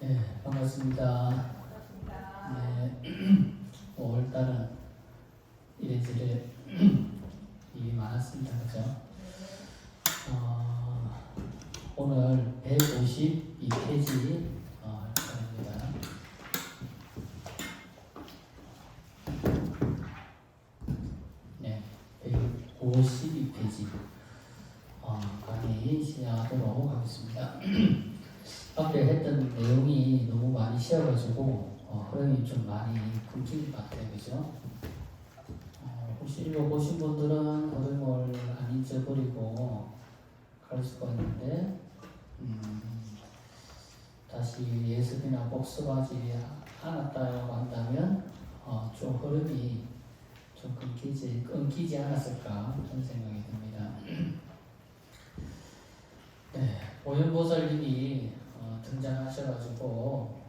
네, 반갑습니다. 네, 5월달은 이래저래 일이 많았습니다. 그죠? 오늘 152페이지 할 겁니다. 네, 152페이지 강의 시작하도록 하겠습니다. 앞에 했던 내용이 너무 많이 쉬어가지고 흐름이 좀 많이 끊길 것 같아요. 그죠? 혹시 읽어보신 분들은 흐름을 안 잊어버리고 갈 수가 있는데 다시 예습이나 복습하지 않았다고 한다면 좀 흐름이 좀 끊기지 않았을까 그런 생각이 듭니다. 네, 오연보살님이 등장하셔가지고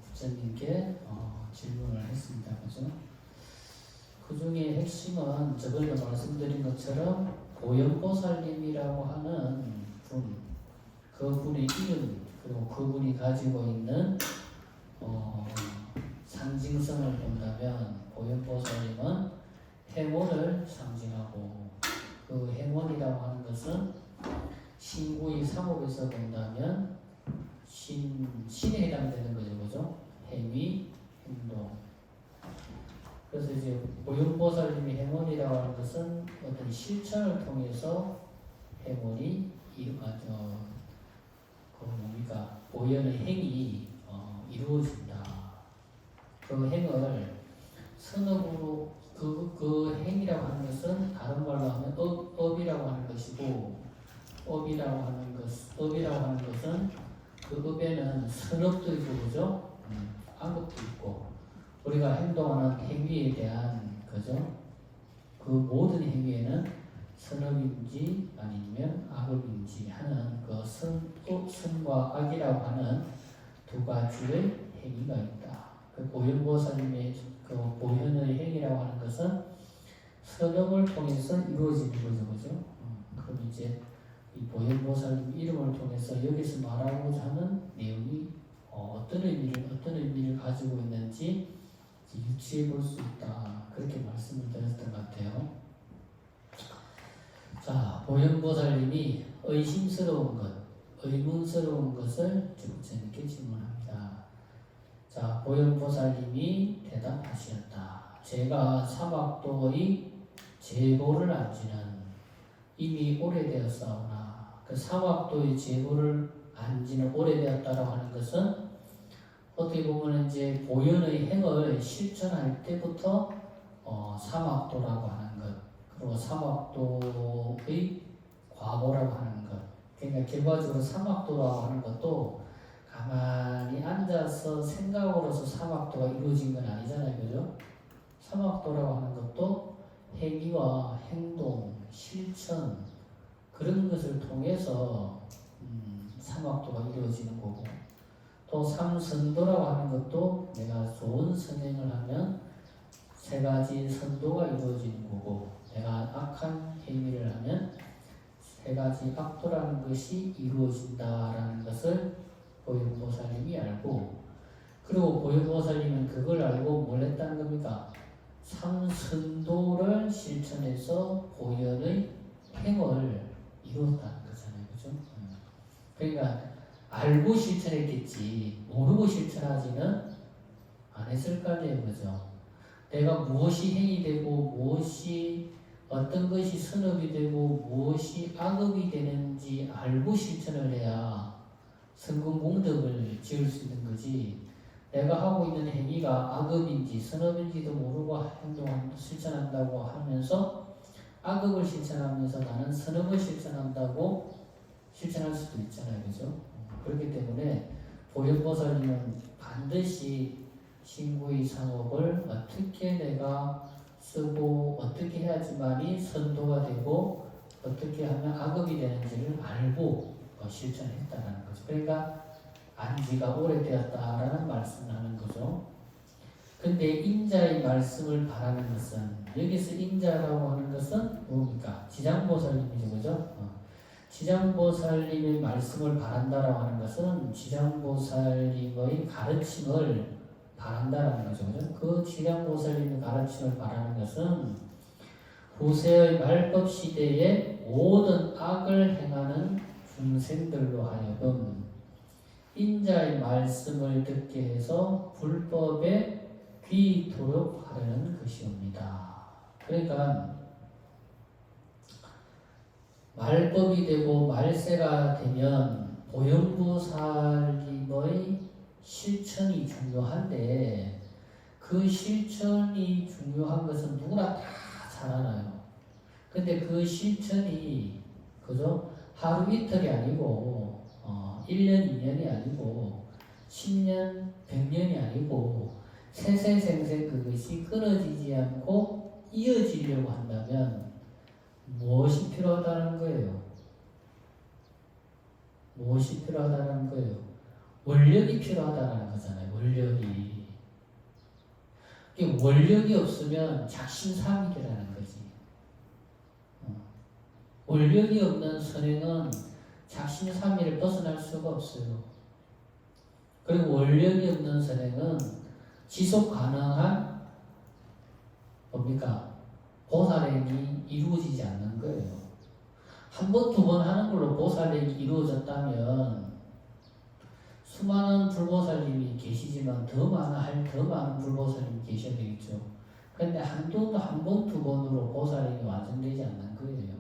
부처님께 질문을 했습니다. 그죠? 그 중에 핵심은 저번에도 말씀드린 것처럼 보현보살님이라고 하는 분, 그분의 이름, 그리고 그분이 가지고 있는 상징성을 본다면 보현보살님은 해몬을 상징하고, 그 해몬이라고 하는 것은 신구의 상업에서 본다면 신에 해당되는 거죠. 그죠? 행위, 행동. 그래서 이제 보현보살님이 해몬이라고 하는 것은 어떤 실천을 통해서 해몬이 보현의 행이 이루어진다. 그 행을 선업으로 그 행이라고 하는 것은 다른 말로 하면 업이라고 하는 것이고, 업이라고 하는 것은 그 업에는 선업도 있고, 그죠? 악업도 있고, 우리가 행동하는 행위에 대한, 그죠? 그 모든 행위에는 선업인지 아니면 악업인지 하는 그 선과 악이라고 하는 두 가지의 행위가 있다. 그 보현보살님의 그 보현의 행위라고 하는 것은 선업을 통해서 이루어지는 거죠, 그죠? 그럼 이제 이 보현보살님 이름을 통해서 여기서 말하고자 하는 내용이 어떤 의미를 가지고 있는지 유추해 볼 수 있다. 그렇게 말씀을 드렸던 것 같아요. 자, 보현보살님이 의문스러운 것을 부처님께 질문합니다. 자, 보현보살님이 대답하셨다. 제가 사막도의 제보를 안지는 이미 오래되었사오나, 그 사막도의 제보를 안지는 오래되었다라고 하는 것은 어떻게 보면 이제 보현의 행을 실천할 때부터 사막도라고 하는 것, 그리고 사막도의 과거라고 하는 것. 그러니까 결과적으로 사막도라고 하는 것도 가만히 앉아서 생각으로서 사막도가 이루어진 건 아니잖아요, 그죠? 사막도라고 하는 것도 행위와 행동, 실천 그런 것을 통해서 사막도가 이루어지는 거고, 또 삼선도라고 하는 것도 내가 좋은 선행을 하면 세 가지 선도가 이루어지는 거고, 내가 악한 행위를 하면 세 가지 악도라는 것이 이루어진다라는 것을 보현보살님이 알고, 그리고 보현보살님은 그걸 알고 뭘 했다는 겁니까? 삼선도를 실천해서 보현의 행을 이루었다는 거잖아요. 그죠? 그러니까 알고 실천했겠지 모르고 실천하지는 안 했을 거 아니에요. 그죠? 내가 무엇이 행이 되고 무엇이 어떤 것이 선업이 되고 무엇이 악업이 되는지 알고 실천을 해야 성공공덕을 지을 수 있는 거지, 내가 하고 있는 행위가 악업인지 선업인지도 모르고 실천한다고 하면서 악업을 실천하면서 나는 선업을 실천한다고 실천할 수도 있잖아요. 그죠? 그렇기 때문에 보현보살님은 반드시 신구의 상업을 어떻게 내가 쓰고 어떻게 해야지만이 선도가 되고 어떻게 하면 악업이 되는지를 알고 실천했다는 거죠. 그러니까 안지가 오래되었다라는 말씀을 하는 거죠. 근데 인자의 말씀을 바라는 것은, 여기서 인자라고 하는 것은 뭡니까? 지장보살님이죠. 그죠? 지장보살님의 말씀을 바란다라고 하는 것은 지장보살님의 가르침을 바란다라는 거죠. 그 지장보살님의 가르침을 바라는 것은 후세의 말법 시대에 모든 악을 행하는 중생들로 하여금 인자의 말씀을 듣게 해서 불법에 귀토록 하려는 것이옵니다. 그러니까 말법이 되고 말세가 되면 보현보살님의 실천이 중요한데 그 실천이 중요한 것은 누구나 다 잘 알아요. 근데 그 실천이 그죠? 하루 이틀이 아니고 1년 2년이 아니고 10년 100년이 아니고 세세생생 그것이 끊어지지 않고 이어지려고 한다면 무엇이 필요하다는 거예요? 무엇이 필요하다는 거예요? 원력이 필요하다는 거잖아요. 원력이. 원력이 없으면 작심삼일이라는 거지. 원력이 없는 선행은 작심삼일을 벗어날 수가 없어요. 그리고 원력이 없는 선행은 지속 가능한 뭡니까? 보살행이 이루어지지 않는 거예요. 한 번, 두 번 하는 걸로 보살행이 이루어졌다면 수많은 불보살님이 계시지만 더 많은 불보살님이 계셔야 되겠죠. 그런데 한 번, 두 번으로 보살행이 완성되지 않는 거예요.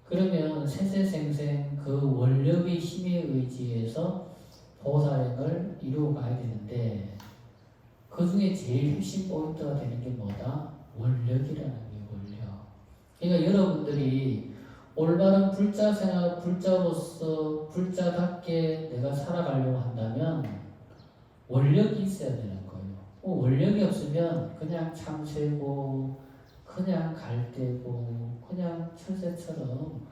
그러면 세세생생 그 원력의 힘에 의지해서 보살행을 이루어가야 되는데 그 중에 제일 핵심 포인트가 되는 게 뭐다? 원력이라는 게 원력. 그러니까 여러분들이 올바른 불자 생활, 불자로서 불자답게 내가 살아가려고 한다면 원력이 있어야 되는 거예요. 원력이 없으면 그냥 참새고 그냥 갈대고 그냥 철새처럼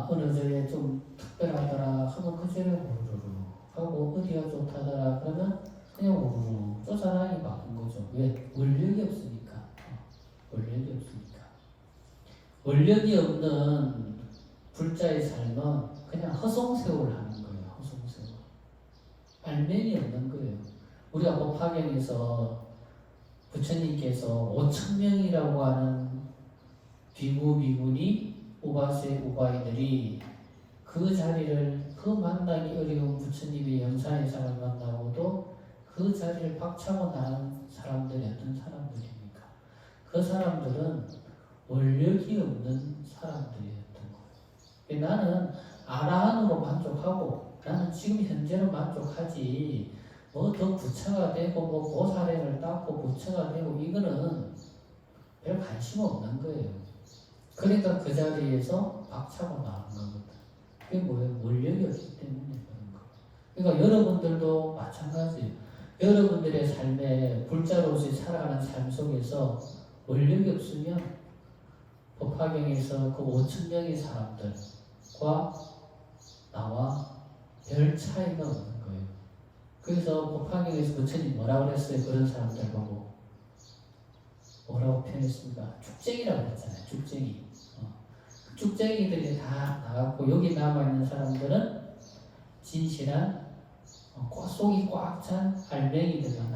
어느 절에 좀 특별하더라 하면 그 절에 오르르 하고 어디가 좋다더라 그러면 그냥 오르르 쫓아나기 바쁜 거죠. 왜? 원력이 없으니까. 원력이 없으니까. 원력이 없는 불자의 삶은 그냥 허송세월 하는 거예요. 허송세월. 알맹이 없는 거예요. 우리가 법화경에서 부처님께서 5,000명이라고 하는 비구, 비구니, 우바세, 우바이들이 그 자리를 그 만나기 어려운 부처님의 영산의상을 만나고도 그 자리를 박차고 나간 사람들이 어떤 사람들입니까? 그 사람들은 원력이 없는 사람들이었던 거예요. 나는 아라한으로 만족하고 나는 지금 현재로 만족하지 뭐 더 부처가 되고 뭐 보살행을 닦고 부처가 되고 이거는 별 관심 없는 거예요. 그러니까 그 자리에서 박차고 나간 거거든. 그게 뭐예요? 원력이 없기 때문에 그런 거. 그러니까 여러분들도 마찬가지예요. 여러분들의 삶에 불자로서 살아가는 삶 속에서 원력이 없으면 법화경에서 그 5,000명의 사람들과 나와 별 차이가 없는 거예요. 그래서 법화경에서 부처님 뭐라고 그랬어요? 그런 사람들 보고 뭐라고 표현했습니까? 축쟁이라고 했잖아요. 축쟁이. 축쟁이들이 다 나갔고 여기 남아있는 사람들은 진실한 속이 꽉 찬 알맹이들만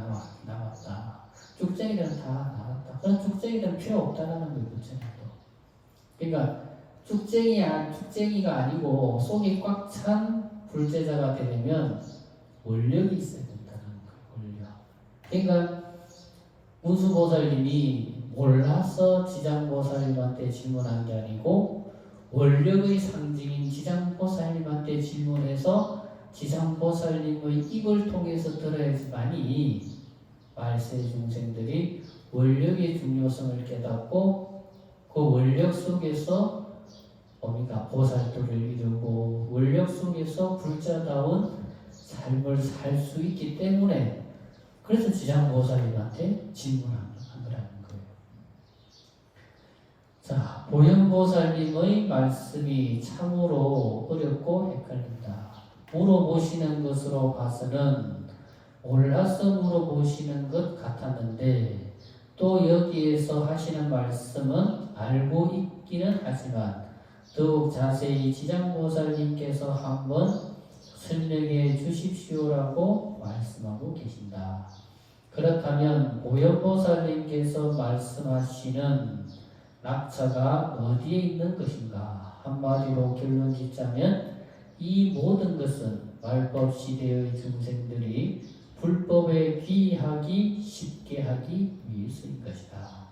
남았다. 축쟁이들은 다 나갔다. 그런 축쟁이들은 필요 없다는 거예요. 부처님도. 그러니까 축쟁이가 아니고 속이 꽉 찬 불제자가 되려면 원력이 있어야 된다는 거예요. 원력. 그러니까 문수보살님이 몰라서 지장보살님한테 질문한 게 아니고 원력의 상징인 지장보살님한테 질문해서 지장보살님의 입을 통해서 들어야지만이 말세 중생들이 원력의 중요성을 깨닫고 그 원력 속에서 뭡니까? 보살도를 이루고 원력 속에서 불자다운 삶을 살 수 있기 때문에 그래서 지장보살님한테 질문한 거라는 거예요. 자, 보현보살님의 말씀이 참으로 어렵고 헷갈린다. 물어보시는 것으로 봐서는 몰라서 물어보시는 것 같았는데 또 여기에서 하시는 말씀은 알고 있기는 하지만 더욱 자세히 지장보살님께서 한번 설명해 주십시오라고 말씀하고 계신다. 그렇다면 보현보살님께서 말씀하시는 낙처가 어디에 있는 것인가? 한마디로 결론 짓자면 이 모든 것은 말법 시대의 중생들이 불법에 귀하기 쉽게 하기 위해서인 것이다.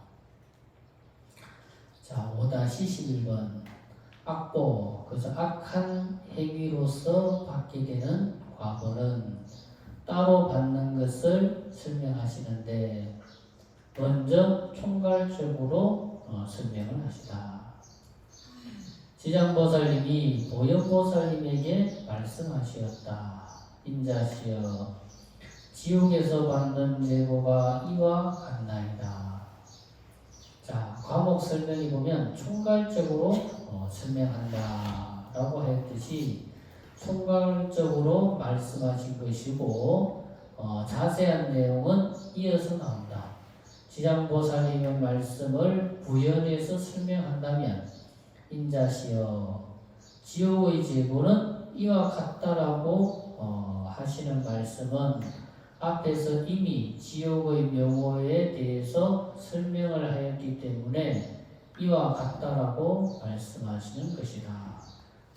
자, 5-11번 악보, 그래서 악한 행위로서 받게 되는 과보는 따로 받는 것을 설명하시는데 먼저 총괄적으로 설명을 하시다. 지장보살님이 보현보살님에게 말씀하시었다. 인자시여, 지옥에서 받는 제보가 이와 같나이다. 자, 과목 설명이 보면 총괄적으로 설명한다 라고 했듯이 총괄적으로 말씀하신 것이고 자세한 내용은 이어서 나온다. 지장보살님의 말씀을 부연해서 설명한다면 인자시여, 지옥의 제보는 이와 같다라고 하시는 말씀은 앞에서 이미 지옥의 명호에 대해서 설명을 하였기 때문에 이와 같다라고 말씀하시는 것이다.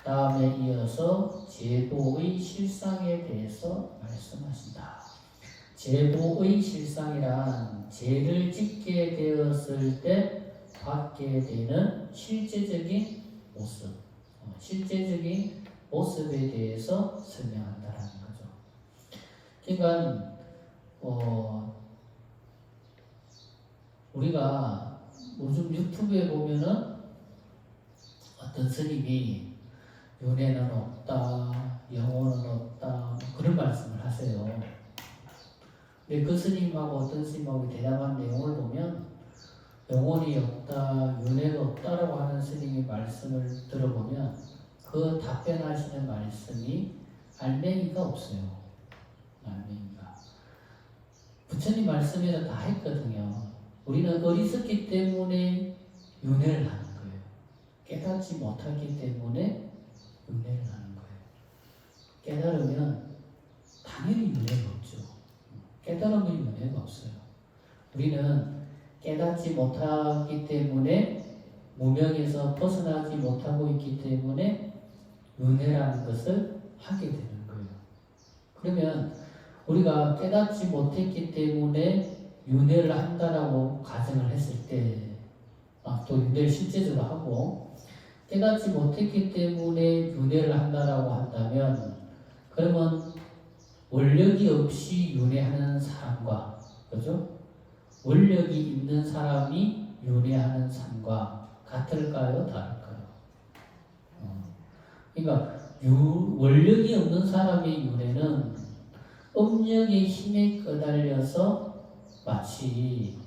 다음에 이어서 제보의 실상에 대해서 말씀하신다. 제보의 실상이란 죄를 짓게 되었을 때 받게 되는 실제적인 모습, 실제적인 모습에 대해서 설명한다라는 거죠. 그러니까 우리가 요즘 유튜브에 보면은 어떤 스님이 윤회는 없다, 영혼은 없다, 그런 말씀을 하세요. 근데 그 스님하고 어떤 스님하고 대담한 내용을 보면 영혼이 없다, 윤회가 없다라고 하는 스님의 말씀을 들어보면 그 답변하시는 말씀이 알맹이가 없어요. 알맹이가. 부처님 말씀에서 다 했거든요. 우리는 어리석기 때문에 윤회를 하는 거예요. 깨닫지 못하기 때문에 윤회를 하는 거예요. 깨달으면 당연히 윤회가 없죠. 깨달으면 윤회가 없어요. 우리는 깨닫지 못하기 때문에 무명에서 벗어나지 못하고 있기 때문에 윤회라는 것을 하게 되는 거예요. 그러면 우리가 깨닫지 못했기 때문에 윤회를 한다라고 가정을 했을 때, 또 윤회를 실제적으로 하고 깨닫지 못했기 때문에 윤회를 한다라고 한다면, 그러면 원력이 없이 윤회하는 사람과, 그죠? 원력이 있는 사람이 윤회하는 삶과 같을까요? 다를까요? 그러니까 원력이 없는 사람의 윤회는 음력의 힘에 끄달려서 마치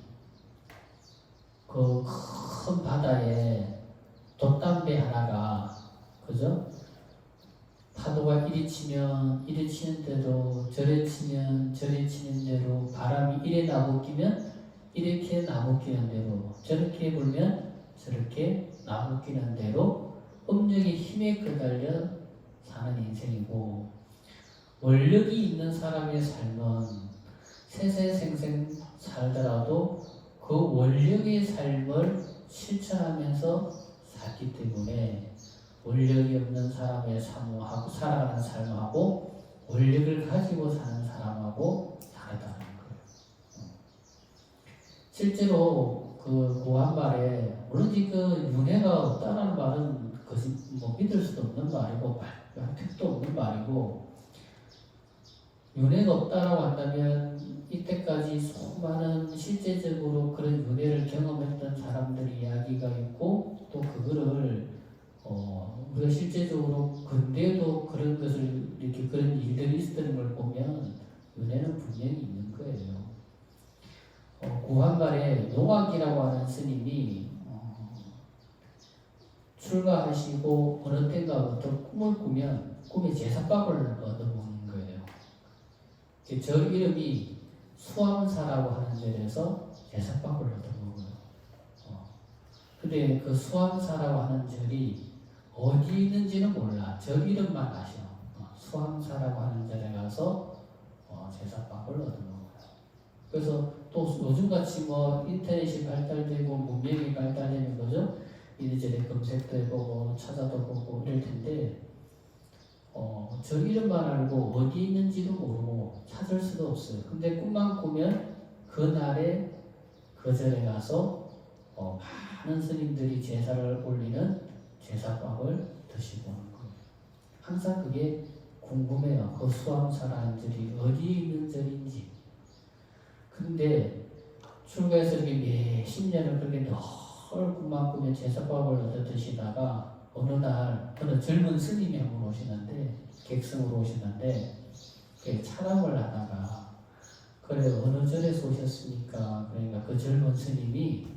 그 큰 바다에 돛담배 하나가, 그죠? 파도가 이리 치면 이리 치는 대로, 저리 치면 저리 치는 대로, 바람이 이래 나부끼면 이렇게 나부끼는 대로, 저렇게 불면 저렇게 나부끼는 대로 음력의 힘에 끄달려 사는 인생이고, 원력이 있는 사람의 삶은 세세생생 살더라도 그 원력의 삶을 실천하면서 살기 때문에 원력이 없는 사람의 삶하고 살아가는 삶하고 원력을 가지고 사는 사람하고 다르다는 거예요. 실제로 그 고한말에, 물론 그 윤회가 없다는 말은 믿을 수도 없는 말이고 택도 없는 말이고, 윤회가 없다라고 한다면 이때까지 수많은 실제적으로 그런 윤회를 경험했던 사람들의 이야기가 있고, 또 그거를 우리가 실제적으로 근대도 그런 것을 이렇게 그런 일들이 있었던 걸 보면 윤회는 분명히 있는 거예요. 고한말에 용학이라고 하는 스님이 출가하시고 어느 때인가부터 꿈을 꾸면 꿈에 제삿밥을 얻어먹는 거예요. 저 이름이 수암사라고 하는 절에서 제삿밥을 얻어먹어요. 근데 그 수왕사라고 하는 절이 어디 있는지는 몰라. 절 이름만 아셔. 수왕사라고 하는 절에 가서 제사밥을 얻는 거예요. 그래서 또 요즘같이 뭐 인터넷이 발달되고 문명이 발달되는 거죠. 이리저리 검색도 해보고 찾아도 보고 이럴 텐데 저 이름만 알고 어디 있는지도 모르고 찾을 수도 없어요. 근데 꿈만 꾸면 그날에 그 절에 가서 많은 스님들이 제사를 올리는 제사밥을 드시고 오는 거예요. 항상 그게 궁금해요. 그 수왕사라는 절이 어디 있는 절인지. 근데 출가해서 이렇게 몇십 년을 그렇게 늘 꿈만 꾸며 제사밥을 얻어 드시다가 어느 날 어느 젊은 스님이 한 분 오시는데 객성으로 오시는데 차람을 하다가 그래 어느 절에서 오셨습니까? 그러니까 그 젊은 스님이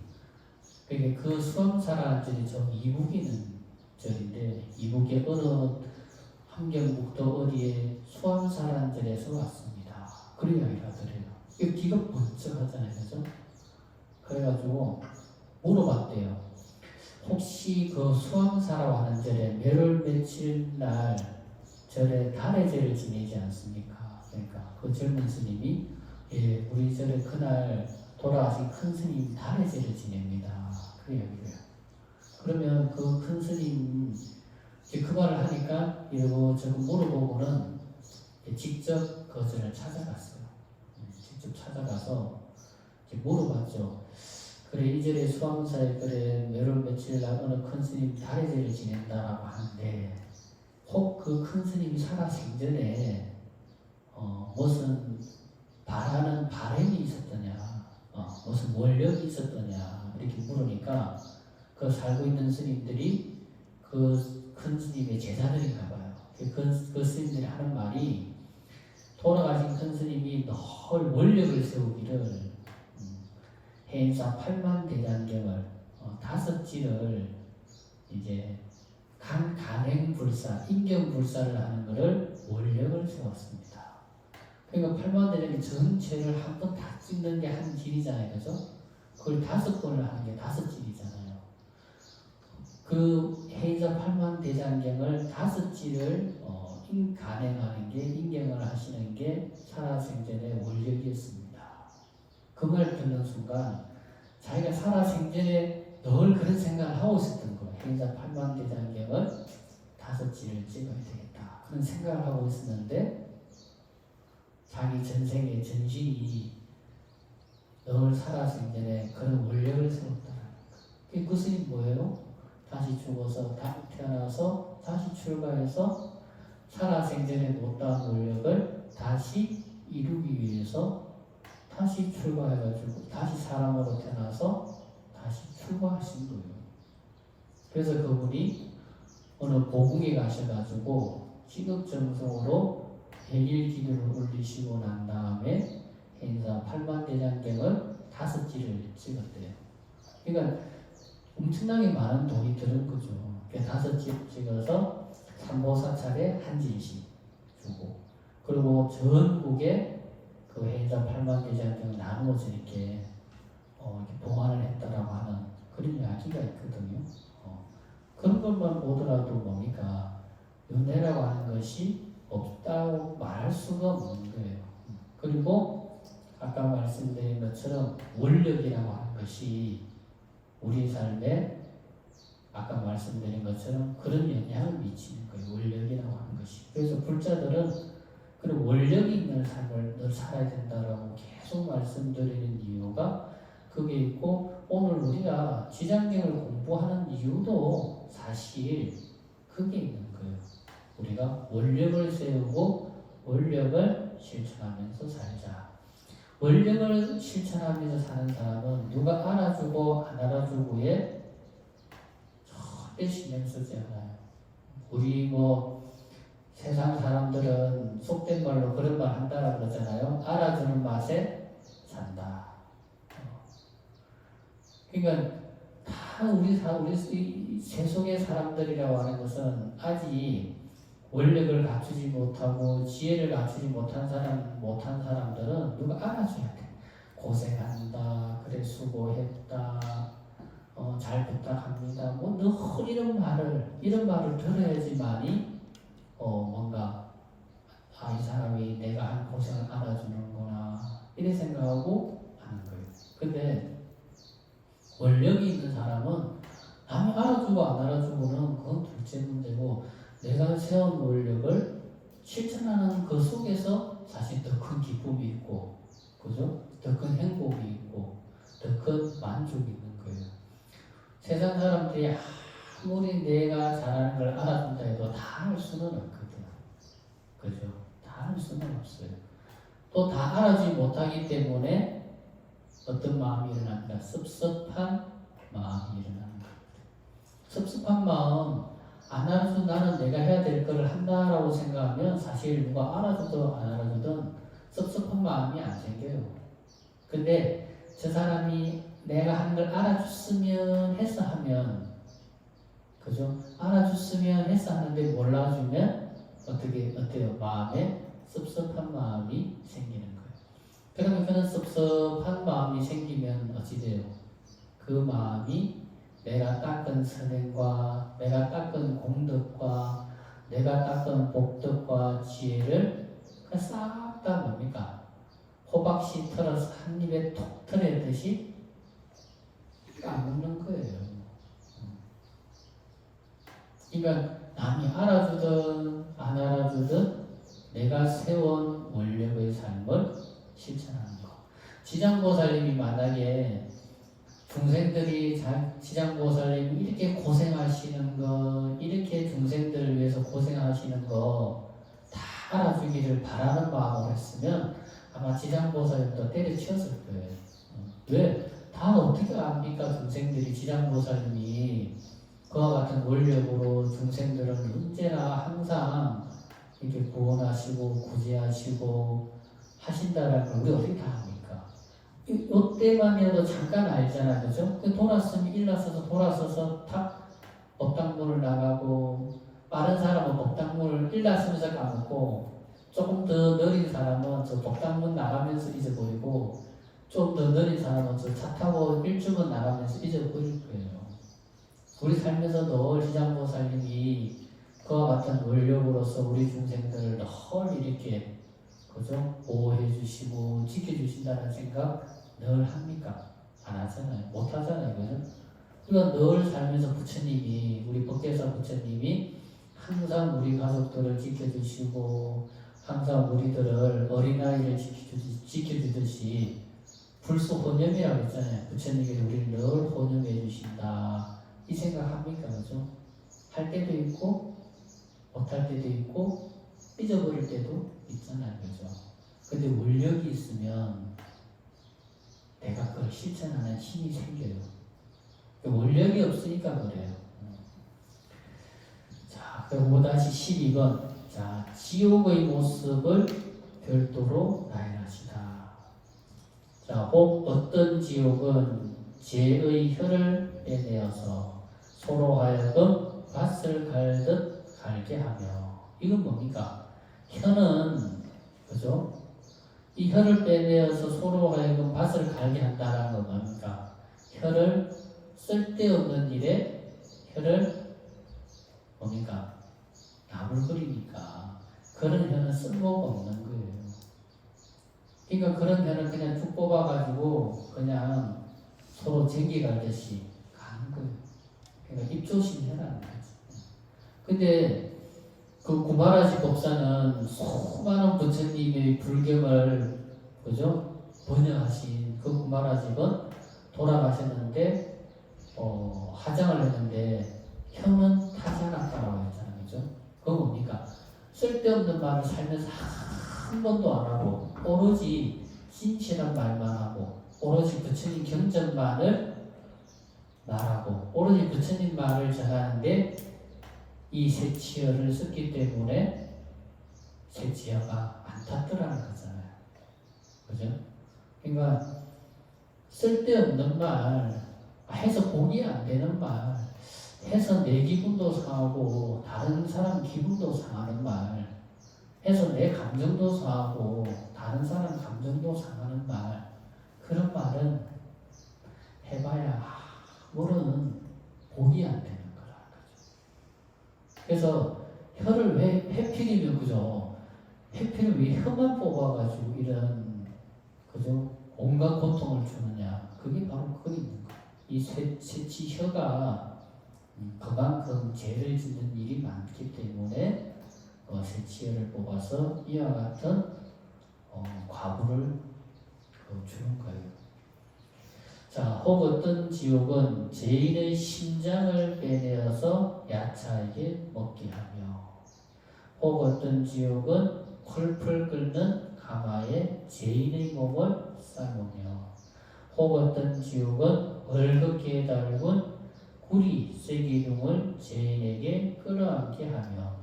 그 수왕사라는 절이 저 이북에 있는 절인데 이북의 어느 함경북도 어디에 수왕사라는 절에서 왔습니다. 그런 이야기를 하더래요. 이거 기가 번쩍 하잖아요. 그죠? 그래가지고 물어봤대요. 혹시 그 수왕사라고 하는 절에 몇월 며칠 날 절에 달의 제를 지내지 않습니까? 그러니까 그 젊은 스님이 예, 우리 절에 그날 돌아가신 큰 스님 달의 제를 지냅니다. 그 이야기예요. 그러면 그 큰 스님 그 말을 하니까 이러고저러 물어보고는 직접 그 절을 찾아갔어요. 직접 찾아가서 물어봤죠. 그래 이 절에 수왕사에 그래 몇월 며칠 날 어느 큰 스님 달의 제를 지낸다라고 하는데 혹 그 큰 스님이 살아 생전에 무슨 바라는 바람이 있었더냐, 무슨 원력이 있었더냐 이렇게 물으니까 그 살고 있는 스님들이 그 큰 스님의 제자들인가 봐요. 그 스님들이 하는 말이 돌아가신 큰 스님이 늘 원력을 세우기를 해인사 8만 대장경을 5지를 이제 간행불사, 인경불사를 하는 것을 원력을 세웠습니다. 그러니까 8만 대장경 전체를 한 번 다 찍는 게 한 길이잖아요. 그죠? 그걸 5번을 하는 게 5길이잖아요. 그 해인사 8만 대장경을 5지를 간행하는 게, 인경을 하시는 게 살아생전의 원력이었습니다. 그 말 듣는 순간 자기가 살아생전에 늘 그런 생각을 하고 있었던 거예요. 해인사 8만 대장경을 5지를 찍어야 되겠다. 그런 생각을 하고 있었는데 자기 전생의 전신이 늘 살아생전에 그런 원력을 세웠다는 거예요. 그 스님 뭐예요? 다시 죽어서 태어나서 다시 출가해서 살아생전에 못다한 원력을 다시 이루기 위해서 다시 출가해가지고 다시 사람으로 태어나서 다시 출가하신 거예요. 그래서 그분이 어느 보궁에 가셔가지고 시극정성으로 100일 기도를 올리시고 난 다음에 해인사 8만 대장경을 5지를 찍었대요. 그러니까 엄청나게 많은 돈이 들은 거죠. 5지 찍어서 삼보사찰에 한 지씩 주고, 그리고 전국에 그 해인사 8만 대장경을 나누어서 이렇게 봉안을 했다라고 하는 그런 이야기가 있거든요. 그런 것만 보더라도 뭡니까? 은혜라고 하는 것이 없다고 말할 수가 없는 거예요. 그리고 아까 말씀드린 것처럼 원력이라고 하는 것이 우리 삶에 아까 말씀드린 것처럼 그런 영향을 미치는 거예요. 원력이라고 하는 것이. 그래서 불자들은 그런 원력이 있는 삶을 늘 살아야 된다라고 계속 말씀드리는 이유가 그게 있고, 오늘 우리가 지장경을 공부하는 이유도 사실 그게 있는 거예요. 우리가 원력을 세우고 원력을 실천하면서 살자. 원력을 실천하면서 사는 사람은 누가 알아주고 안 알아주고에 절대 신경 쓰지 않아요. 우리 세상 사람들은 속된 말로 그런 말 한다라 그러잖아요. 알아주는 맛에 산다. 그러니까 다 우리 세속의 사람들이라고 하는 것은 아직 원력을 갖추지 못하고 지혜를 갖추지 못한 사람들은 누가 알아줘야 돼. 고생한다, 그래 수고했다, 잘 부탁합니다. 뭐 늘 이런 말을 들어야지만이 뭔가 이 사람이 내가 한 고생을 알아주는구나 이렇게 생각하고 하는 거예요. 근데 원력이 있는 사람은 남이 알아주고 안 알아주고는 그건 둘째 문제고 내가 세운 원력을 실천하는 그 속에서 사실 더 큰 기쁨이 있고 그죠? 더 큰 행복이 있고 더 큰 만족이 있는 거예요. 세상 사람들이 아무리 내가 잘하는 걸 알아준다 해도 다 할 수는 없거든. 그죠? 다 할 수는 없어요. 또 다 알아주지 못하기 때문에 어떤 마음이 일어납니다. 섭섭한 마음이 일어나는 거예요. 섭섭한 마음, 안 알아준 나는 내가 해야 될 거를 한다라고 생각하면 사실 누가 알아주든 안 알아주든 섭섭한 마음이 안 생겨요. 근데 저 사람이 내가 하는 걸 알아줬으면 해서 하면, 그죠? 알아줬으면 해서 하는데 몰라주면 어때요? 마음에 섭섭한 마음이 생기는 거예요. 그러면 그런 섭섭한 마음이 생기면 어찌 돼요? 그 마음이 내가 닦은 선행과 내가 닦은 공덕과 내가 닦은 복덕과 지혜를 싹 다 뭡니까? 호박씨 털어서 한 입에 톡 털어야듯이 까먹는 거예요. 그러니까 남이 알아주든 안 알아주든 내가 세운 원력의 삶을 실천하는 거. 지장보살님이 만약에 중생들이 지장보살님이 이렇게 고생하시는 거, 이렇게 중생들을 위해서 고생하시는 거 다 알아주기를 바라는 마음으로 했으면 아마 지장보살님도 때려치웠을 거예요. 왜? 다 어떻게 압니까? 중생들이 지장보살님이 그와 같은 원력으로 중생들은 언제나 항상 이렇게 구원하시고 구제하시고 하신다라는 걸 우리 어떻게 다 합니까? 이때만이라도 잠깐 알잖아요. 그죠? 돌았으면 일어서서 돌아서서 탁 법당문을 나가고 빠른 사람은 법당문을 일어서면서 까먹고 조금 더 느린 사람은 저 법당문 나가면서 잊어버리고 좀 더 느린 사람은 저 차 타고 일주문 나가면서 잊어버릴 거예요. 우리 삶에서 늘 지장보살님이 그와 같은 원력으로서 우리 중생들을 늘 이렇게 그죠? 보호해 주시고 지켜주신다는 생각 늘 합니까? 안 하잖아요. 못 하잖아요. 그죠? 그러니까 늘 살면서 부처님이 우리 법계사 부처님이 항상 우리 가족들을 지켜주시고 항상 우리들을 어린아이를 지켜주듯이 불수혼념이라고 했잖아요. 부처님이 우리를 늘 혼념해 주신다. 이 생각합니까? 그죠? 할 때도 있고 못할 때도 있고 잊어버릴 때도 있잖아요. 그죠? 근데 원력이 있으면 내가 그걸 실천하는 힘이 생겨요. 원력이 없으니까 그래요. 자, 그럼 5-12번. 자, 지옥의 모습을 별도로 나열하시다. 자, 혹 어떤 지옥은 죄의 혀를 빼내어서 서로 하여금 밭을 갈듯 갈게 하며. 이건 뭡니까? 혀는, 그죠? 이 혀를 빼내어서 서로 하여금 밭을 갈게 한다는 건 뭡니까? 혀를 쓸데없는 일에 혀를 뭡니까? 나불거리니까 그런 혀는 쓸모가 없는 거예요. 그러니까 그런 혀는 그냥 쭉 뽑아가지고 그냥 서로 쟁기 갈듯이 가는 거예요. 그러니까 입조심해라는 거지. 근데 그 구마라지 법사는 수많은 부처님의 불경을 그죠? 번역하신 그 구마라집은 돌아가셨는데 화장을 했는데 혀는 타지 않았다고 했잖아요. 그죠? 그건 뭡니까? 쓸데없는 말을 살면서 한 번도 안 하고 오로지 진실한 말만 하고 오로지 부처님 경전만을 말하고 오로지 부처님 말을 전하는데 이 세치어를 썼기 때문에 세치어가 안 탔더라는 거잖아요. 그죠? 그러니까 쓸데없는 말, 해서 공이 안 되는 말, 해서 내 기분도 상하고 다른 사람 기분도 상하는 말, 해서 내 감정도 상하고 다른 사람 감정도 상하는 말, 그런 말은 해봐야 그거는 복이 안 되는 거라. 그래서 혀를 왜 해필이면 그죠? 해필은 왜 혀만 뽑아가지고 이런 그죠? 온갖 고통을 주느냐? 그게 바로 그거 있는 거예요. 이 셋이 혀가 그만큼 죄를 짓는 일이 많기 때문에 셋치혀를 뽑아서 이와 같은 과부를 주는 거예요. 자, 혹 어떤 지옥은 죄인의 심장을 빼내어서 야차에게 먹게 하며, 혹 어떤 지옥은 펄펄 끓는 가마에 죄인의 몸을 삶으며, 혹 어떤 지옥은 얼겁게 달군 구리 쇠기둥을 죄인에게 끌어안게 하며,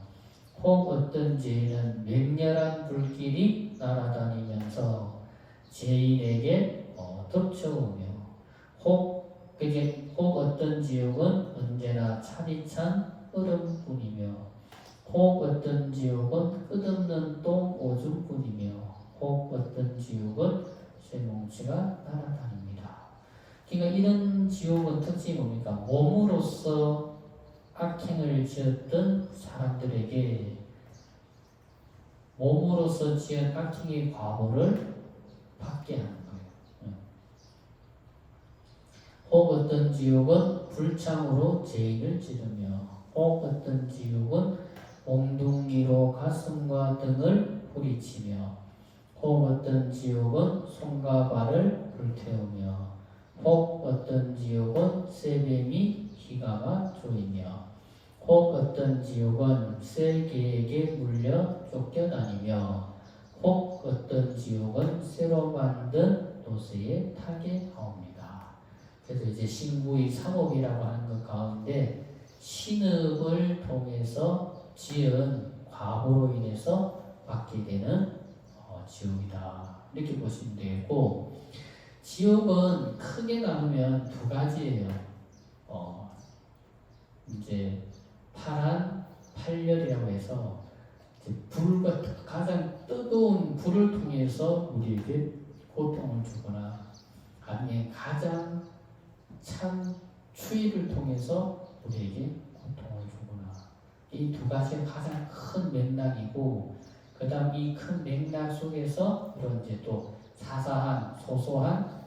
혹 어떤 죄인은 맹렬한 불길이 날아다니면서 죄인에게 덮쳐오며, 혹 어떤 지옥은 언제나 차디찬 얼음뿐이며, 혹 어떤 지옥은 끝없는 똥 오줌뿐이며, 혹 어떤 지옥은 쇠뭉치가 날아다닙니다. 그러니까 이런 지옥은 특징이 뭡니까? 몸으로서 악행을 지었던 사람들에게 몸으로서 지은 악행의 과보를 받게 하는 거예요. 혹 어떤 지옥은 불창으로 죄인을 찌르며, 혹 어떤 지옥은 몽둥이로 가슴과 등을 후리치며, 혹 어떤 지옥은 손과 발을 불태우며, 혹 어떤 지옥은 쇠뱀이 희가가 조이며, 혹 어떤 지옥은 쇠개에게 물려 쫓겨다니며, 혹 어떤 지옥은 쇠로 만든 도새에 타게 하옵니다. 그래서 이제 신부의 사법이라고 하는 것 가운데 신읍을 통해서 지은 과보로 인해서 받게 되는 지옥이다. 이렇게 보시면 되겠고, 지옥은 크게 나누면 두 가지예요. 이제 파란 팔열이라고 해서 불과 가장 뜨거운 불을 통해서 우리에게 고통을 주거나, 아니면 가장 찬 추위를 통해서 우리에게 고통을 주거나, 이 두 가지가 가장 큰 맥락이고, 그 다음 이 큰 맥락 속에서 이런 이제 또 사사한 소소한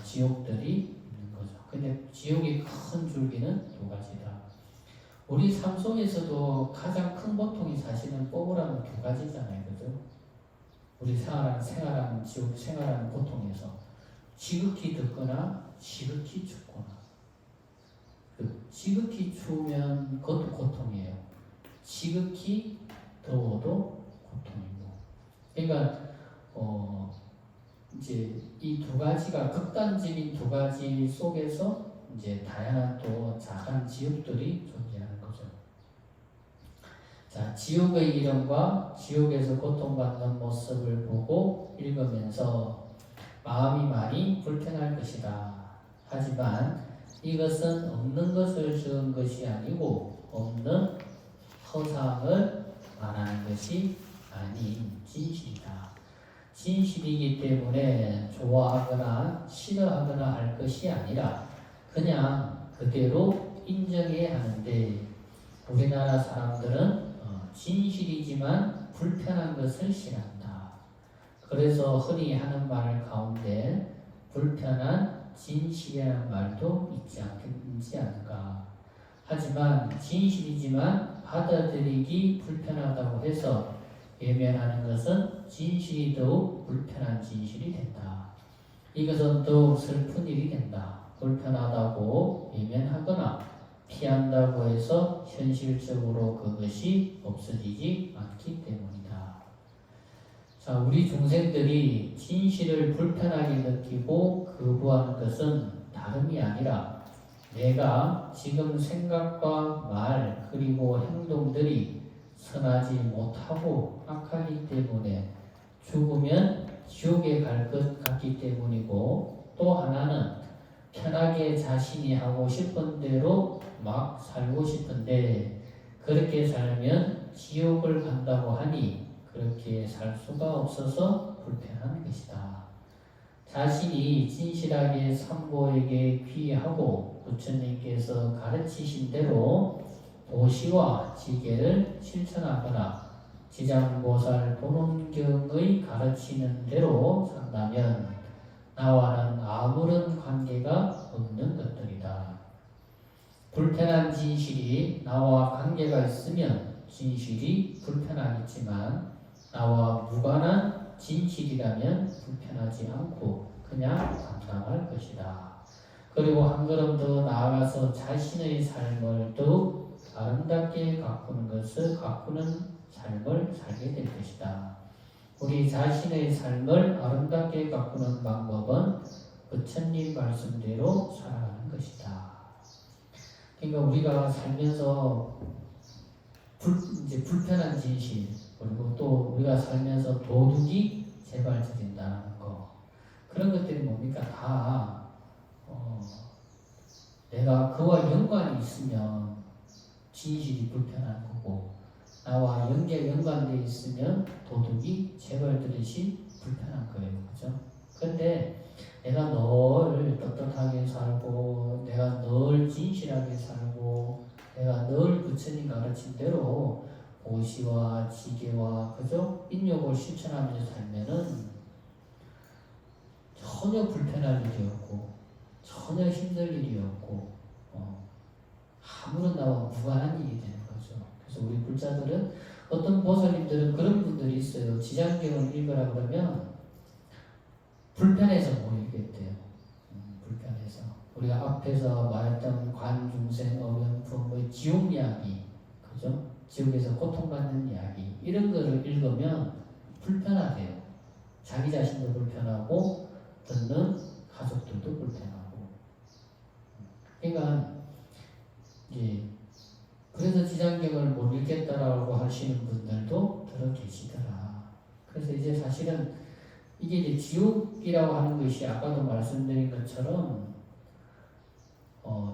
지옥들이 있는 거죠. 근데 지옥의 큰 줄기는 두 가지다. 우리 삶 속에서도 가장 큰 고통이 사실은 뽑으라면 두 가지잖아요, 그죠? 우리 생활하는 지옥 생활하는 고통에서 지극히 덥거나 지극히 춥거나. 지극히 추우면 그것도 고통이에요. 지극히 더워도 고통이고. 그러니까 이제 이 두 가지가 극단적인 두 가지 속에서 이제 다양한 또 작은 지옥들이 존재하는 거죠. 자, 지옥의 이름과 지옥에서 고통받는 모습을 보고 읽으면서 마음이 많이 불편할 것이다. 하지만 이것은 없는 것을 지은 것이 아니고 없는 허상을 말하는 것이 아닌 진실이다. 진실이기 때문에 좋아하거나 싫어하거나 할 것이 아니라 그냥 그대로 인정해야 하는데, 우리나라 사람들은 진실이지만 불편한 것을 싫어한다. 그래서 흔히 하는 말 가운데 불편한 진실이라는 말도 있지 않을까. 하지만 진실이지만 받아들이기 불편하다고 해서 외면하는 것은 진실이 더욱 불편한 진실이 된다. 이것은 더욱 슬픈 일이 된다. 불편하다고 외면하거나 피한다고 해서 현실적으로 그것이 없어지지 않기 때문이다. 자, 우리 중생들이 진실을 불편하게 느끼고 거부하는 것은 다름이 아니라 내가 지금 생각과 말 그리고 행동들이 선하지 못하고 악하기 때문에 죽으면 지옥에 갈 것 같기 때문이고, 또 하나는 편하게 자신이 하고 싶은 대로 막 살고 싶은데 그렇게 살면 지옥을 간다고 하니 그렇게 살 수가 없어서 불편한 것이다. 자신이 진실하게 산보에게 귀하고 부처님께서 가르치신 대로 보시와 지계를 실천하거나 지장보살 본원경의 가르치는 대로 산다면 나와는 아무런 관계가 없는 것들이다. 불편한 진실이 나와 관계가 있으면 진실이 불편하겠지만 나와 무관한 진실이라면 불편하지 않고 그냥 감당할 것이다. 그리고 한 걸음 더 나아가서 자신의 삶을 더욱 아름답게 가꾸는 삶을 살게 될 것이다. 우리 자신의 삶을 아름답게 가꾸는 방법은 부처님 말씀대로 살아가는 것이다. 그러니까 우리가 살면서 불편한 진실, 그리고 또 우리가 살면서 도둑이 재발적인다는 거, 그런 것들이 뭡니까? 다 내가 그와 연관이 있으면 진실이 불편한 거고, 나와 연관되어 있으면 도둑이 재발되듯이 불편한 거예요. 그죠? 근데 내가 늘 떳떳하게 살고, 내가 늘 진실하게 살고, 내가 늘 부처님 가르친 대로 보시와 지계와 그죠? 인욕을 실천하면서 살면은 전혀 불편할 일이 없고, 전혀 힘들 일이 없고, 아무런 나와 무관한 일이 되는 거죠. 그래서 우리 불자들은, 어떤 보살님들은 그런 분들이 있어요. 지장경을 읽으라 그러면 불편해서 못 읽겠대요. 불편해서. 우리가 앞에서 말했던 관중생, 어명품, 지옥 이야기, 그죠? 지옥에서 고통받는 이야기, 이런 거를 읽으면 불편하대요. 자기 자신도 불편하고, 듣는 가족들도 불편하고. 그러니까, 그래서 지장경을 못 읽겠다라고 하시는 분들도 들어 계시더라. 그래서 이제 사실은 이게 이제 지옥이라고 하는 것이 아까도 말씀드린 것처럼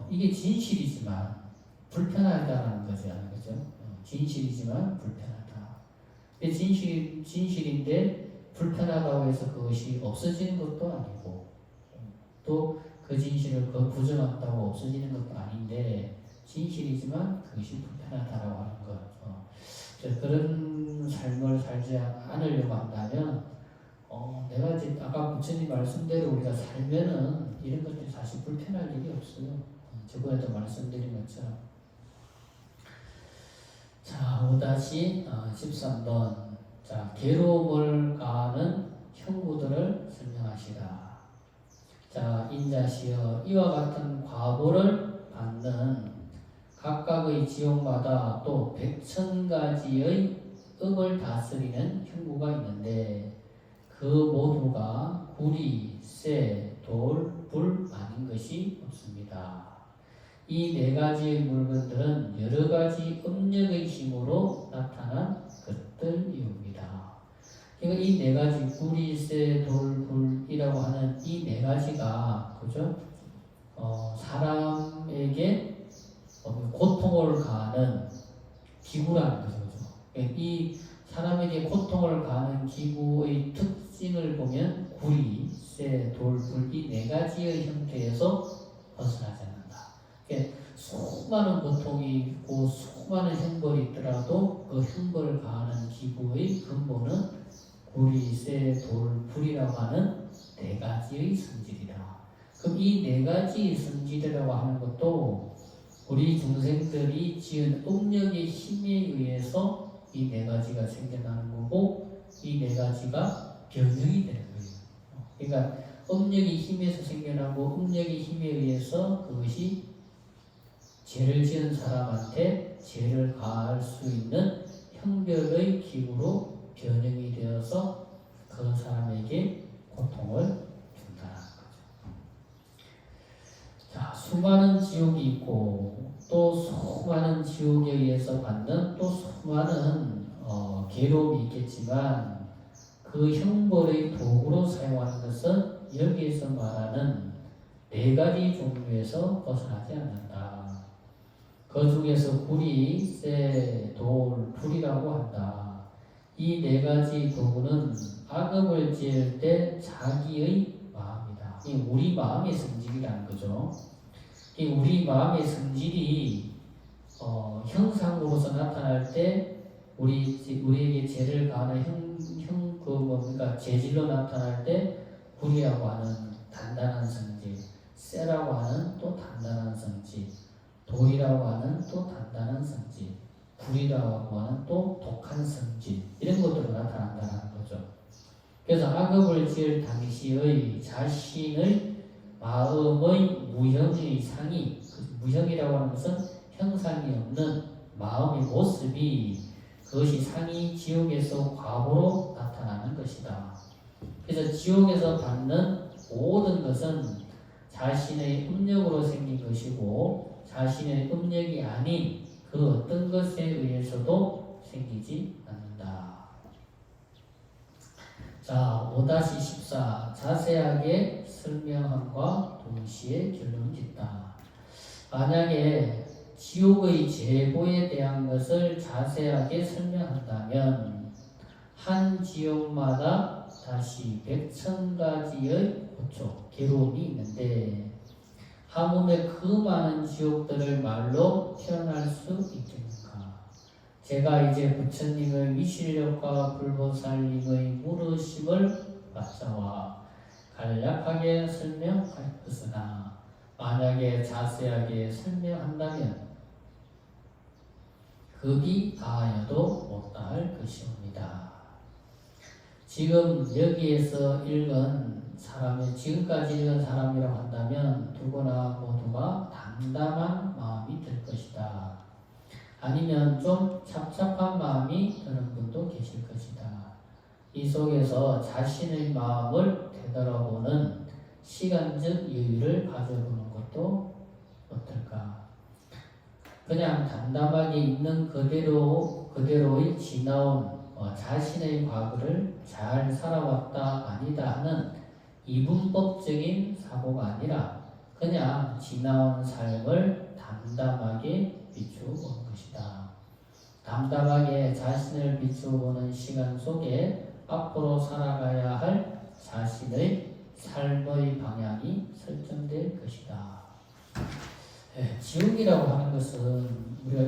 이게 진실이지만 불편하다는 거죠. 그죠? 진실이지만 불편하다. 진실인데 불편하다고 해서 그것이 없어지는 것도 아니고, 또 그 진실을 부정한다고 없어지는 것도 아닌데, 진실이지만 그것이 불편하다라고 하는 것. 그런 삶을 살지 않으려고 한다면, 내가 이제 아까 부처님 말씀대로 우리가 살면은 이런 것들이 사실 불편할 일이 없어요. 저번에도 말씀드린 것처럼. 자, 5-13번. 자, 괴로움을 가하는 형구들을 설명하시라. 자, 인자시여, 이와 같은 과보를 받는 각각의 지옥마다 또 100,000가지의 업을 다스리는 형구가 있는데, 그 모두가 구리, 쇠, 돌, 불 아닌 것이 없습니다. 이 네 가지의 물건들은 여러 가지 업력의 힘으로 나타난 것들이옵니다. 그러니까 이 네 가지, 구리, 쇠, 돌, 불이라고 하는 이 네 가지가, 그죠? 사람에게 고통을 가하는 기구라는 거죠. 그죠? 이 사람에게 고통을 가하는 기구의 특징을 보면 구리, 쇠, 돌, 불, 이 네 가지의 형태에서 벗어나지 않는다. 그러니까 수많은 고통이 있고 수많은 형벌이 있더라도 그 형벌을 가하는 기구의 근본은 구리, 쇠, 돌, 불이라고 하는 네 가지의 성질이다. 그럼 이 네 가지의 성질이라고 하는 것도 우리 중생들이 지은 업력의 힘에 의해서 이 네 가지가 생겨나는 거고, 이 네 가지가 변형이 되는 거예요. 그러니까 업력의 힘에서 생겨나고, 업력의 힘에 의해서 그것이 죄를 지은 사람한테 죄를 가할 수 있는 형별의 기구로 변형이 되어서 그 사람에게 고통을 준다는 거죠. 자, 수많은 지옥이 있고, 또 수많은 지옥에 의해서 받는 또 수많은 괴로움이 있겠지만, 그 형벌의 도구로 사용하는 것은 여기에서 말하는 네 가지 종류에서 벗어나지 않는다. 그 중에서 구리, 쇠, 돌, 불이라고 한다. 이 네 가지 도구는 악업을 지을 때 자기의 마음이다. 이 우리 마음의 성질이라는 거죠. 이 우리 마음의 성질이 형상으로서 나타날 때 우리에게 죄를 가하는 그러니까 재질로 나타날 때 불이라고 하는 단단한 성질, 쇠라고 하는 또 단단한 성질, 돌이라고 하는 또 단단한 성질, 불이라고 하는 또 독한 성질, 이런 것들로 나타난다는 거죠. 그래서 악업을 지을 당시의 자신의 마음의 무형의 상이, 무형이라고 하는 것은 형상이 없는 마음의 모습이, 그것이 상이 지옥에서 과보로 나타나는 것이다. 그래서 지옥에서 받는 모든 것은 자신의 음력으로 생긴 것이고, 자신의 음력이 아닌 그 어떤 것에 의해서도 생기지 않는다. 자, 5-14 자세하게 설명함과 동시에 결론 짓다. 만약에 지옥의 제보에 대한 것을 자세하게 설명한다면 한 지옥마다 다시 100,000가지의 고초, 괴로움이 있는데 하물며 그 많은 지옥들을 말로 표현할 수 있겠는가? 제가 이제 부처님의 위실력과 불보살님의 물으심을 받자와 간략하게 설명할 것으나 만약에 자세하게 설명한다면 급이 다하여도 못다할 것이옵니다. 지금 여기에서 읽은 사람의, 지금까지 읽은 사람이라고 한다면 누구나 모두가 담담한 마음이 들 것이다. 아니면 좀 착잡한 마음이 드는 분도 계실 것이다. 이 속에서 자신의 마음을 되돌아보는 시간적 여유를 가져보는 것도 어떨까? 그냥 담담하게 있는 그대로의 지나온 자신의 과거를 잘 살아왔다 아니다 하는 이분법적인 사고가 아니라 그냥 지나온 삶을 담담하게 비추어 보는 것이다. 담담하게 자신을 비추어 보는 시간 속에 앞으로 살아가야 할 자신의 삶의 방향이 설정될 것이다. 지옥이라고 하는 것은 우리가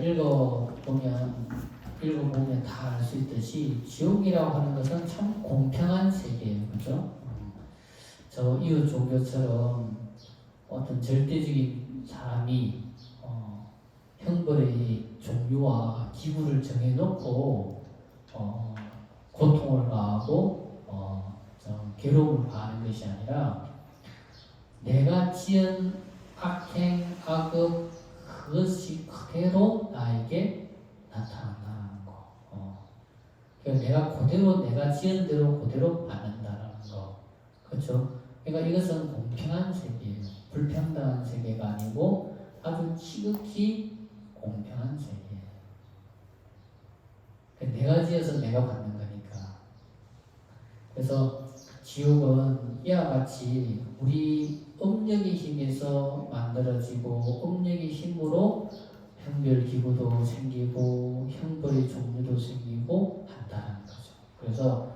읽어보면 다 알 수 있듯이 지옥이라고 하는 것은 참 공평한 세계예요. 그죠? 저 이웃 종교처럼 어떤 절대적인 사람이 형벌의 종류와 기구를 정해놓고 고통을 가하고 괴로움을 가하는 것이 아니라 내가 지은 악행, 악업 그것이 그대로 나에게 나타난다는 거. 그러니까 내가 지은 대로 그대로 받는다는 거. 그렇죠? 그러니까 이것은 공평한 세계예요. 불평등한 세계가 아니고 아주 지극히 공평한 세계예요. 그러니까 내가 지어서 내가 받는 거니까. 그래서 지옥은 이와 같이 우리 음력의 힘에서 만들어지고 음력의 힘으로 형별기구도 생기고 형벌의 종류도 생기고 한다는 거죠. 그래서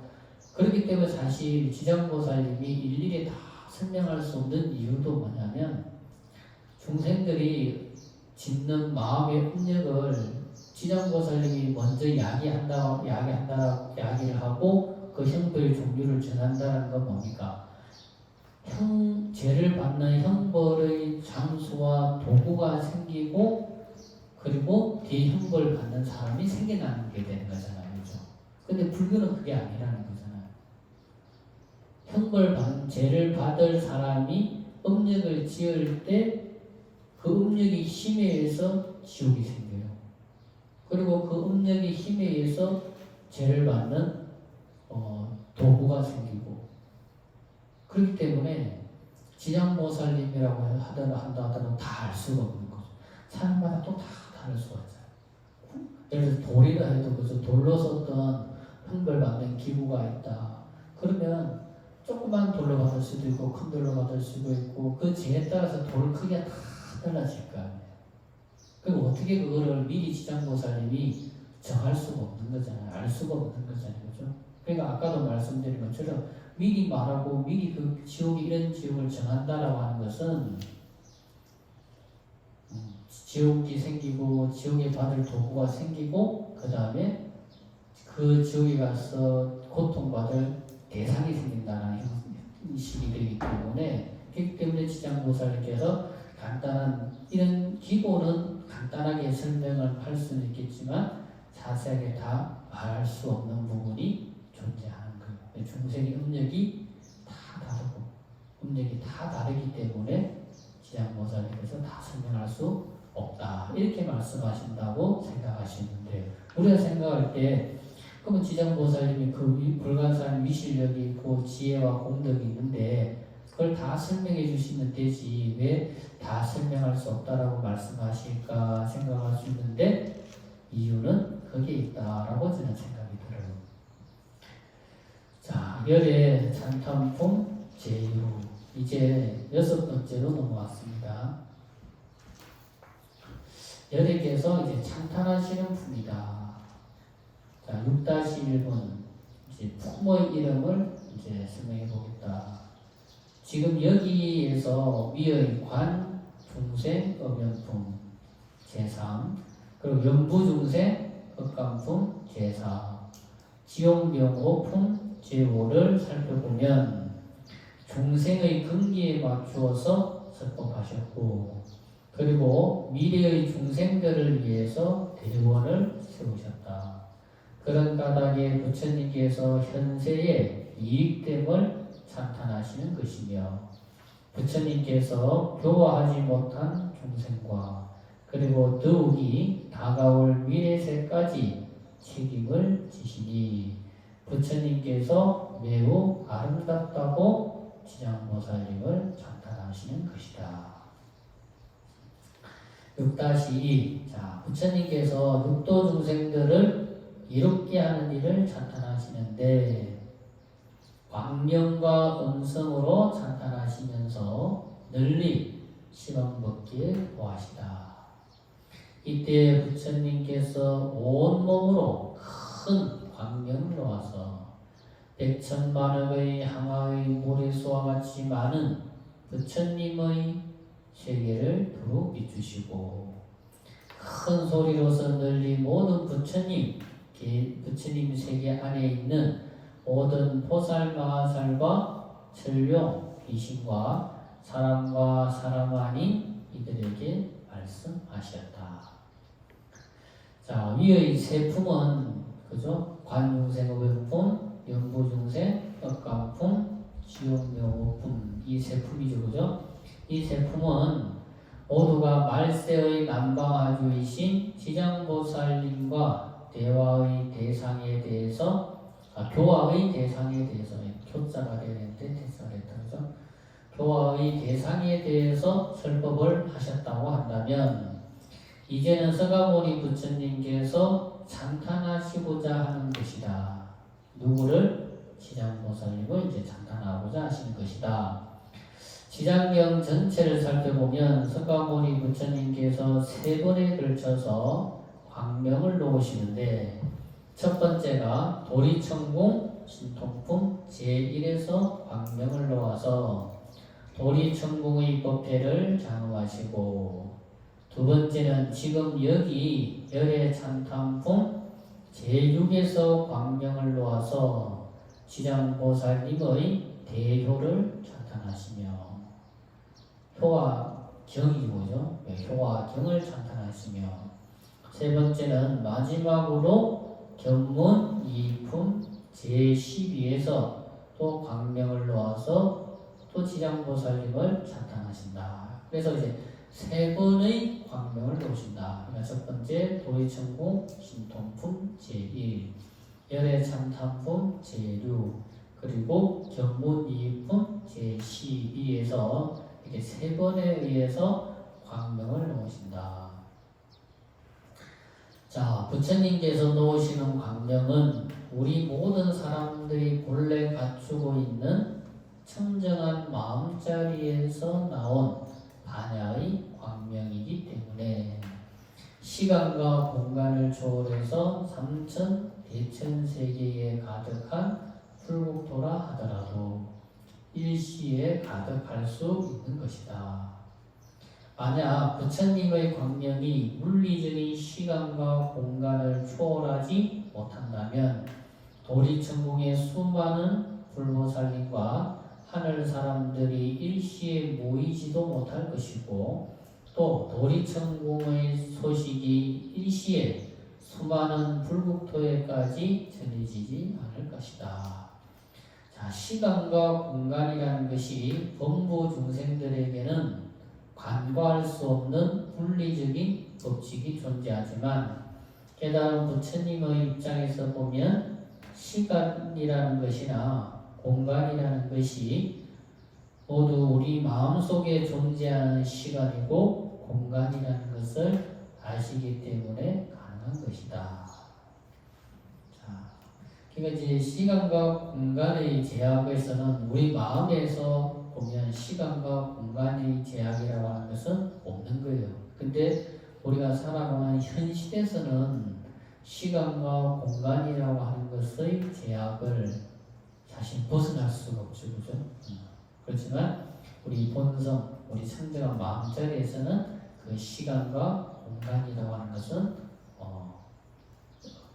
그렇기 때문에 사실 지장보살님이 일일이 다 설명할 수 없는 이유도 뭐냐면 중생들이 짓는 마음의 음력을 지장보살님이 먼저 야기를 하고 그 형벌의 종류를 전한다는 건 뭡니까? 죄를 받는 형벌의 장수와 도구가 생기고 그리고 대형벌 받는 사람이 생겨나는 게 되는 거잖아요. 그죠? 근데 불교는 그게 아니라는 거잖아요. 죄를 받을 사람이 음력을 지을 때 그 음력의 힘에 의해서 지옥이 생겨요. 그리고 그 음력의 힘에 의해서 죄를 받는 도구가 생기고 그렇기 때문에 지장보살님이라고 한다더라도 다 알 수가 없는 거죠. 사람마다 또 다 다를 수가 있어요. 예를 들어서 돌이라 해도 그래서 돌로 썼던 형벌받는 기구가 있다. 그러면 조그만 돌로 받을 수도 있고 큰 돌로 받을 수도 있고 그 죄에 따라서 돌 크기가 다 달라질 거 아니에요. 그리고 어떻게 그거를 미리 지장보살님이 정할 수가 없는 거잖아요. 알 수가 없는 거잖아요. 그죠? 그러니까 아까도 말씀드린 것처럼 미리 말하고 미리 그 지옥이 이런 지옥을 정한다라고 하는 것은 지옥이 생기고 지옥에 받을 도구가 생기고 그 다음에 그 지옥에 가서 고통받을 대상이 생긴다는 식이 되기 때문에 그렇기 때문에 지장보살님께서 간단한 이런 기본은 간단하게 설명을 할 수는 있겠지만 자세하게 다 말할 수 없는 부분이 존재하는 거예요. 중생의 음력이 다 다르고 음력이 다 다르기 때문에 지장보살님께서 다 설명할 수 없다 이렇게 말씀하신다고 생각하시면 돼요. 우리가 생각할 때 그러면 지장보살님이 그 불가사한 위실력이 있고 지혜와 공덕이 있는데 그걸 다 설명해 주시면 되지 왜 다 설명할 수 없다라고 말씀하실까 생각할 수 있는데 이유는 거기에 있다라고 저는 생각이 들어요. 자, 열의 찬탄품 제유 이제 6번째로 넘어왔습니다. 열에게서 이제 찬탄하시는 품이다. 자, 6-1번 이제 품의 이름을 이제 설명해 보겠다. 지금 여기에서 위의 관, 중생, 업연품 제3 그리고 연부중생, 업감품 제4 지옥명오품 제5를 살펴보면 중생의 근기에 맞추어서 설법하셨고 그리고 미래의 중생들을 위해서 대원을 세우셨다. 그런 까닭에 부처님께서 현세의 이익됨을 찬탄하시는 것이며 부처님께서 교화하지 못한 중생과 그리고 더욱이 다가올 미래세까지 책임을 지시니 부처님께서 매우 아름답다고 지장보살님을 찬탄하시는 것이다. 6-2 자, 부처님께서 육도 중생들을 이롭게 하는 일을 찬탄하시는데 광명과 음성으로 찬탄하시면서 널리 시방벗기에 보하시다. 이때 부처님께서 온몸으로 큰 광명을 놓아서 백천만억의 항아의 모래수와 같이 많은 부처님의 세계를 두루 비추시고 큰 소리로서 널리 모든 부처님 세계 안에 있는 모든 보살마하살과 천룡, 귀신과 사람과 사람 아닌 이들에게 말씀하셨다. 자, 위의 세 품은 그죠? 관중생업의품, 연부중생, 업감품, 지옥명오품 이 세 품이죠, 그죠? 이 세 품은 모두가 말세의 남방아주이신 지장보살님과 대화의 대상에 대해서 교화의 대상에 대해서 교자가 되는데 대사가 됐다 그죠? 교화의 대상에 대해서 설법을 하셨다고 한다면 이제는 서가모니 부처님께서 찬탄하시고자 하는 것이다. 누구를? 지장보살님을 이제 찬탄하고자 하시는 것이다. 지장경 전체를 살펴보면 서가모니 부처님께서 3번에 걸쳐서 광명을 놓으시는데 첫 번째가 도리천공 신통품 제1에서 광명을 놓아서 도리천공의 법회를 장엄하시고 두 번째는 지금 여기 열의 찬탄품 제6에서 광명을 놓아서 지장보살님의 대효를 찬탄하시며 효화경이 뭐죠? 효화경을 찬탄하시며 세 번째는 마지막으로 견문 이품 제12에서 또 광명을 놓아서 또 지장보살님을 찬탄하신다. 그래서 이제 3번의 광명을 놓으신다. 그러니까 첫 번째 도리천공 신통품 제1, 열의 찬탄품 제6, 그리고 견문 이품 제12에서 이렇게 3번에 의해서 광명을 놓으신다. 자, 부처님께서 놓으시는 광명은 우리 모든 사람들이 본래 갖추고 있는 청정한 마음자리에서 나온 반야의 광명이기 때문에 시간과 공간을 초월해서 삼천 대천세계에 가득한 불국토라 하더라도 일시에 가득할 수 있는 것이다. 만약 부처님의 광명이 물리적인 시간과 공간을 초월하지 못한다면 도리천궁의 수많은 불보살님과 하늘 사람들이 일시에 모이지도 못할 것이고 또 도리천궁의 소식이 일시에 수많은 불국토에까지 전해지지 않을 것이다. 자, 시간과 공간이라는 것이 범부 중생들에게는 간과할 수 없는 물리적인 법칙이 존재하지만 깨달은 부처님의 입장에서 보면 시간이라는 것이나 공간이라는 것이 모두 우리 마음속에 존재하는 시간이고 공간이라는 것을 아시기 때문에 가능한 것이다. 자, 그러니까 이제 시간과 공간의 제약에서는 우리 마음에서 보면 시간과 공간의 제약이라고 하는 것은 없는 거예요. 근데 우리가 살아가는 현 시대에서는 시간과 공간이라고 하는 것의 제약을 사실 벗어날 수가 없죠. 그죠? 그렇지만 우리 본성, 우리 청정한 마음자리에서는 그 시간과 공간이라고 하는 것은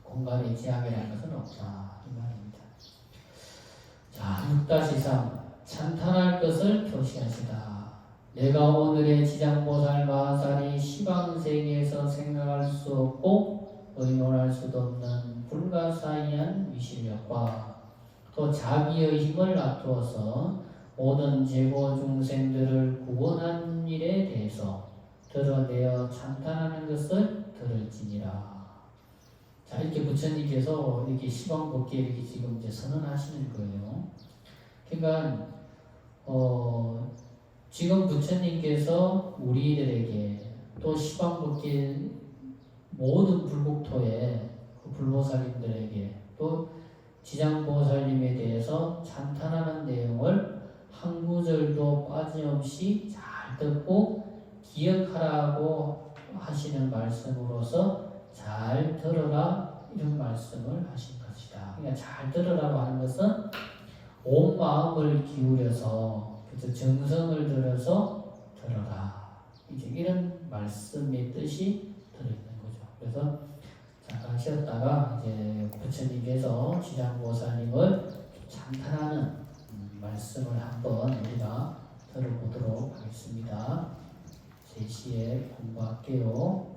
공간의 제약이라는 것은 없다 이 말입니다. 자, 6-3 찬탄할 것을 표시하시다. 내가 오늘의 지장보살 마하살이 시방세계에서 생각할 수 없고 의논할 수도 없는 불가사의한 위실력과 또 자기의 힘을 놔두어서 모든 재고 중생들을 구원한 일에 대해서 드러내어 찬탄하는 것을 들을지니라. 자, 이렇게 부처님께서 이렇게 시방법계 이렇게 지금 이제 선언하시는 거예요. 그러니까 지금 부처님께서 우리들에게 또 시방법계 모든 불국토에 그 불보살님들에게 또 지장보살님에 대해서 찬탄하는 내용을 한 구절도 빠짐없이 잘 듣고 기억하라고 하시는 말씀으로서 잘 들어라 이런 말씀을 하신 것이다. 그러니까 잘 들으라고 하는 것은 온 마음을 기울여서 그래서 정성을 들여서 들어라. 이제 이런 말씀의 뜻이 들어있는 거죠. 그래서 잠깐 쉬었다가 이제 부처님께서 지장보살님을 찬탄하는 말씀을 한번 우리가 들어보도록 하겠습니다. 3시에 공부할게요.